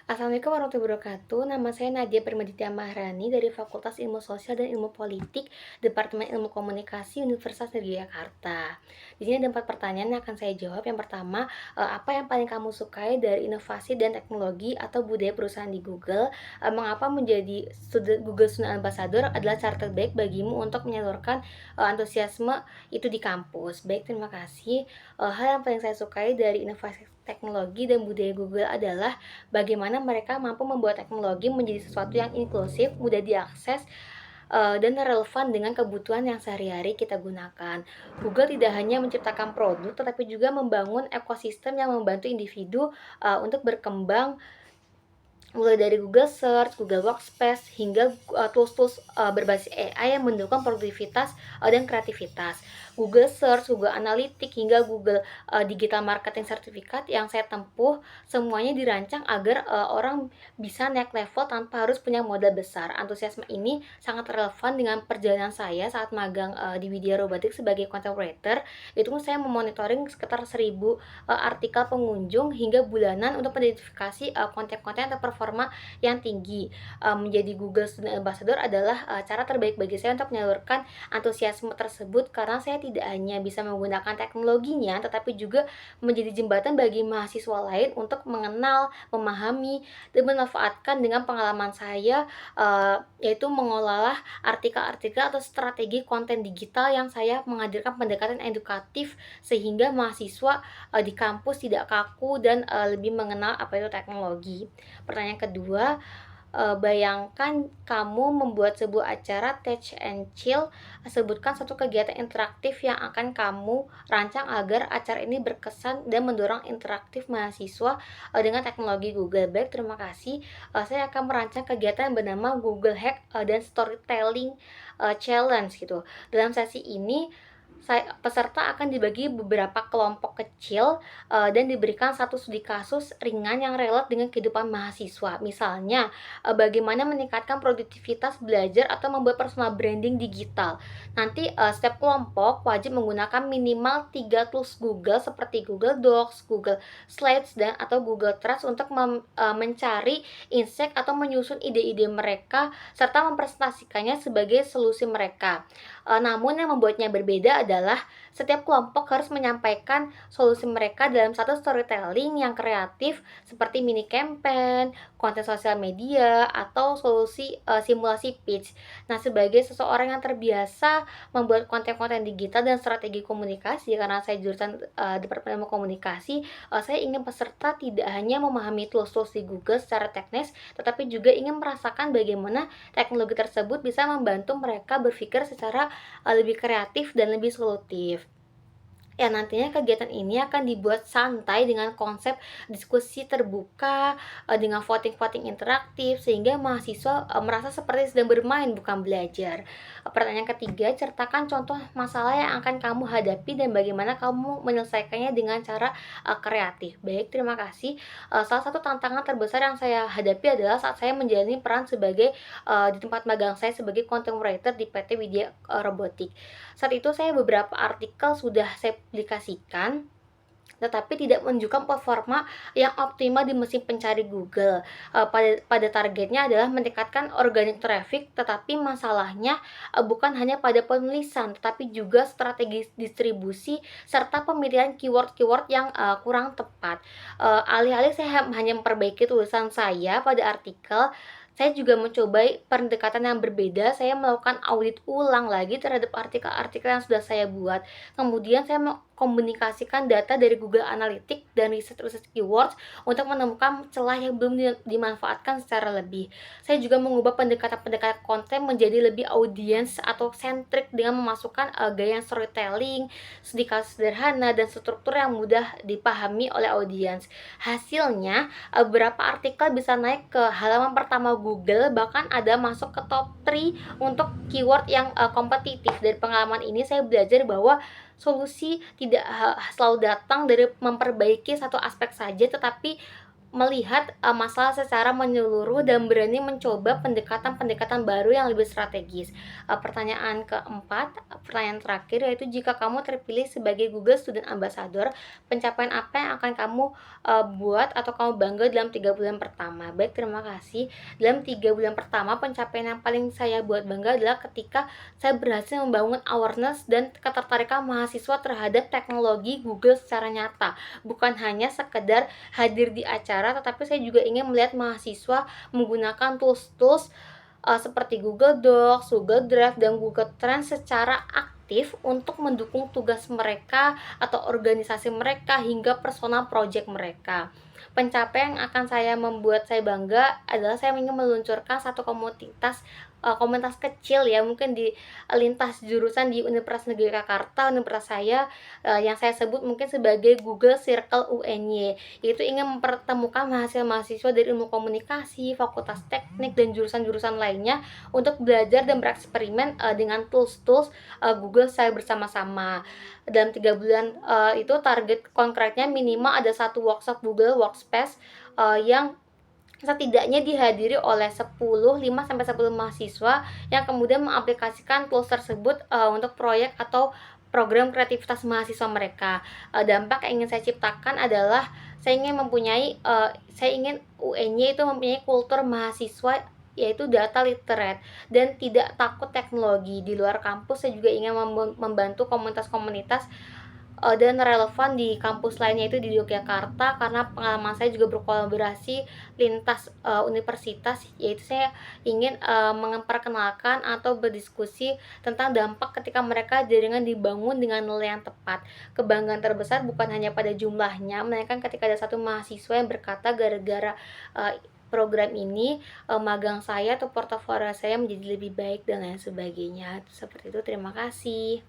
Assalamualaikum warahmatullahi wabarakatuh. Nama saya Nadia Permaditya Mahrani dari Fakultas Ilmu Sosial dan Ilmu Politik, Departemen Ilmu Komunikasi, Universitas Negeri Jakarta. Di sini ada 4 pertanyaan yang akan saya jawab. Yang pertama, apa yang paling kamu sukai dari inovasi dan teknologi atau budaya perusahaan di Google? Mengapa menjadi Google Student Ambassador adalah cara terbaik bagimu untuk menyalurkan antusiasme itu di kampus? Baik, terima kasih. Hal yang paling saya sukai dari inovasi teknologi dan budaya Google adalah bagaimana mereka mampu membuat teknologi menjadi sesuatu yang inklusif, mudah diakses, dan relevan dengan kebutuhan yang sehari-hari kita gunakan. Google tidak hanya menciptakan produk, tetapi juga membangun ekosistem yang membantu individu, untuk berkembang mulai dari Google Search, Google Workspace, hingga tools-tools berbasis AI yang mendukung produktivitas dan kreativitas. Google Search, Google Analytics, hingga Google Digital Marketing Certificate yang saya tempuh, semuanya dirancang agar orang bisa naik level tanpa harus punya modal besar. Antusiasme ini sangat relevan dengan perjalanan saya saat magang di Widya Robotics sebagai content creator. Itu saya memonitoring sekitar 1.000 artikel pengunjung hingga bulanan untuk mengidentifikasi konten-konten atau performa yang tinggi. Menjadi Google Student Ambassador adalah cara terbaik bagi saya untuk menyalurkan antusiasme tersebut, karena saya tidak hanya bisa menggunakan teknologinya, tetapi juga menjadi jembatan bagi mahasiswa lain untuk mengenal, memahami, dan memanfaatkan dengan pengalaman saya, yaitu mengolah artikel-artikel atau strategi konten digital yang saya menghadirkan pendekatan edukatif sehingga mahasiswa di kampus tidak kaku dan lebih mengenal apa itu teknologi. Pertanyaan kedua, bayangkan kamu membuat sebuah acara Touch and Chill, sebutkan satu kegiatan interaktif yang akan kamu rancang agar acara ini berkesan dan mendorong interaktif mahasiswa dengan teknologi Google. Baik, terima kasih. Saya akan merancang kegiatan yang bernama Google Hack dan Storytelling Challenge gitu. Dalam sesi ini peserta akan dibagi beberapa kelompok kecil, dan diberikan satu studi kasus ringan yang relevan dengan kehidupan mahasiswa. Misalnya, bagaimana meningkatkan produktivitas belajar atau membuat personal branding digital. Nanti, setiap kelompok wajib menggunakan minimal 3 tools Google seperti Google Docs, Google Slides, dan atau Google Trello untuk mencari insight atau menyusun ide-ide mereka serta mempresentasikannya sebagai solusi mereka. Namun yang membuatnya berbeda adalah setiap kelompok harus menyampaikan solusi mereka dalam satu storytelling yang kreatif seperti mini campaign, konten sosial media, atau solusi simulasi pitch. Nah, sebagai seseorang yang terbiasa membuat konten-konten digital dan strategi komunikasi, karena saya jurusan Departemen Ilmu Komunikasi, saya ingin peserta tidak hanya memahami tools-tools di Google secara teknis, tetapi juga ingin merasakan bagaimana teknologi tersebut bisa membantu mereka berpikir secara lebih kreatif dan lebih solutif. Ya, nantinya kegiatan ini akan dibuat santai dengan konsep diskusi terbuka, dengan voting-voting interaktif, sehingga mahasiswa merasa seperti sedang bermain bukan belajar. Pertanyaan ketiga, ceritakan contoh masalah yang akan kamu hadapi dan bagaimana kamu menyelesaikannya dengan cara kreatif. Baik, terima kasih. Salah satu tantangan terbesar yang saya hadapi adalah saat saya menjalani peran sebagai di tempat magang saya sebagai content creator di PT Widya Robotik. Saat itu saya beberapa artikel sudah saya publikasikan, tetapi tidak menunjukkan performa yang optimal di mesin pencari Google. Pada targetnya adalah meningkatkan organic traffic, tetapi masalahnya bukan hanya pada penulisan, tetapi juga strategi distribusi serta pemilihan keyword-keyword yang kurang tepat. Alih-alih saya hanya memperbaiki tulisan saya pada artikel, saya juga mencoba pendekatan yang berbeda. Saya melakukan audit ulang lagi terhadap artikel-artikel yang sudah saya buat. Kemudian saya mengkomunikasikan data dari Google Analytics dan riset-riset keywords untuk menemukan celah yang belum dimanfaatkan secara lebih. Saya juga mengubah pendekatan-pendekatan konten menjadi lebih audiens atau sentrik dengan memasukkan gaya storytelling, sedikit sederhana, dan struktur yang mudah dipahami oleh audiens. Hasilnya, beberapa artikel bisa naik ke halaman pertama Google, bahkan ada masuk ke top 3 untuk keyword yang kompetitif. Dari pengalaman ini saya belajar bahwa solusi tidak selalu datang dari memperbaiki satu aspek saja, tetapi melihat, masalah secara menyeluruh dan berani mencoba pendekatan-pendekatan baru yang lebih strategis. Pertanyaan terakhir yaitu jika kamu terpilih sebagai Google Student Ambassador, pencapaian apa yang akan kamu, buat atau kamu bangga dalam 3 bulan pertama? Baik, terima kasih. Dalam 3 bulan pertama, pencapaian yang paling saya buat bangga adalah ketika saya berhasil membangun awareness dan ketertarikan mahasiswa terhadap teknologi Google secara nyata. Bukan hanya sekedar hadir di acara, tetapi saya juga ingin melihat mahasiswa menggunakan tools-tools, seperti Google Docs, Google Drive, dan Google Trends secara aktif untuk mendukung tugas mereka atau organisasi mereka hingga personal project mereka. Pencapaian yang akan membuat saya bangga adalah saya ingin meluncurkan satu komunitas kecil ya, mungkin di lintas jurusan di Universitas Negeri Jakarta, universitas saya, yang saya sebut mungkin sebagai Google Circle UNY, yaitu ingin mempertemukan mahasiswa-mahasiswa dari ilmu komunikasi, fakultas teknik, dan jurusan-jurusan lainnya untuk belajar dan bereksperimen, dengan tools-tools, Google saya bersama-sama. Dalam 3 bulan, itu target konkretnya minimal ada satu workshop Google Workspace, yang setidaknya dihadiri oleh 5 sampai 10 mahasiswa yang kemudian mengaplikasikan tools tersebut, untuk proyek atau program kreativitas mahasiswa mereka. Dampak yang ingin saya ciptakan adalah saya ingin UNY itu mempunyai kultur mahasiswa yaitu data literate dan tidak takut teknologi. Di luar kampus saya juga ingin membantu komunitas-komunitas dan relevan di kampus lainnya itu di Yogyakarta, karena pengalaman saya juga berkolaborasi lintas, universitas, yaitu saya ingin, memperkenalkan atau berdiskusi tentang dampak ketika mereka jaringan dibangun dengan nilai yang tepat. Kebanggaan terbesar bukan hanya pada jumlahnya, melainkan ketika ada satu mahasiswa yang berkata gara-gara, program ini, magang saya atau portofolio saya menjadi lebih baik dan lain sebagainya. Seperti itu, terima kasih.